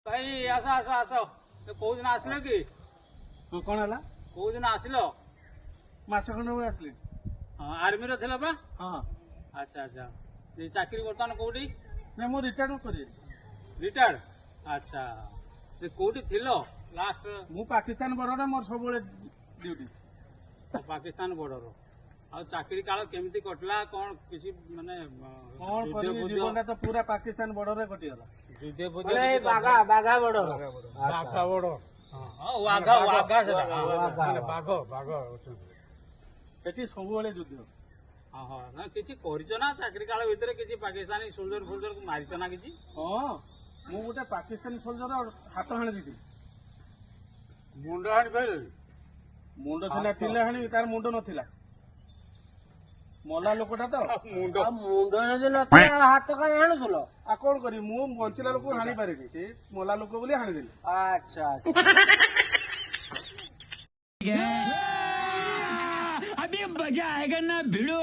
ଭାଇ ଆସ ଆସ ଆସ କୋଉ ଦିନ ଆସିଲ କି? କଣ ହେଲା? କୋଉ ଦିନ ଆସିଲ? ମାସ ଖଣ୍ଡେ ହବ ଆସିଲି। ହଁ ଆର୍ମିରେ ଥିଲ ବା? ହଁ ଆଚ୍ଛା ଆଚ୍ଛା ଏ ଚାକିରି ବର୍ତ୍ତମାନ କୋଉଠି? ନାଇଁ ମୁଁ ରିଟାୟାର୍ଡ କରିବି। ରିଟାୟାର୍ଡ? ଆଚ୍ଛା ସେ କୋଉଠି ଥିଲ ଲାଷ୍ଟ? ମୁଁ ପାକିସ୍ତାନ ବର୍ଡରରେ ମୋର ସବୁବେଳେ ଡ୍ୟୁଟି। ପାକିସ୍ତାନ ବର୍ଡର। ଆଉ ଚାକିରି କାଳ କେମିତି କଟିଲା କଣ କିଛି ମାନେ କଣ କରିବି, ଜୀବନଟା ତ ପୁରା ପାକିସ୍ତାନ ବର୍ଡରରେ କଟିଗଲା। ଯୁଦ୍ଧ ବାଘା ବାଘା ବଡ ବାଘ ବଡ ବାଘ ବାଘ ସେଟା ବାଘ ବାଘ ଅଛନ୍ତି ସେଠି ସବୁବେଳେ ଯୁଦ୍ଧ। ହଁ ହଁ ନା କିଛି କରିଛ ନା ଚାକିରି କାଳ ଭିତରେ କିଛି ପାକିସ୍ତାନୀ ସୋଲଜର ଫୋଲଜରକୁ ମାରିଛ ନା କିଛି? ହଁ ମୁଁ ଗୋଟେ ପାକିସ୍ତାନୀ ସୋଲଜର ହାତ ହାଣି ଦେଇଥିଲି। ମୁଣ୍ଡ ହାଣି ପାଇଲ? ମୁଣ୍ଡ ସିନା ଥିଲେ ହାଣିବି, ତାର ମୁଣ୍ଡ ନଥିଲା। ମଲା ଲୋକଟା ତ। ମୁଣ୍ଡ ମୁଣ୍ଡ ଯଦି ନଥିଲା ହାତ କାହିଁ ଆଣୁଥିଲ? ଆଉ କଣ କରିବି, ମୁଁ ବଞ୍ଚିଲା ଲୋକକୁ ହାଣି ପାରିନି, ସେ ମଲା ଲୋକ ବୋଲି ହାଣିଦେଲି। ଆଚ୍ଛା अभी मजा आएगा ना भिड़ो।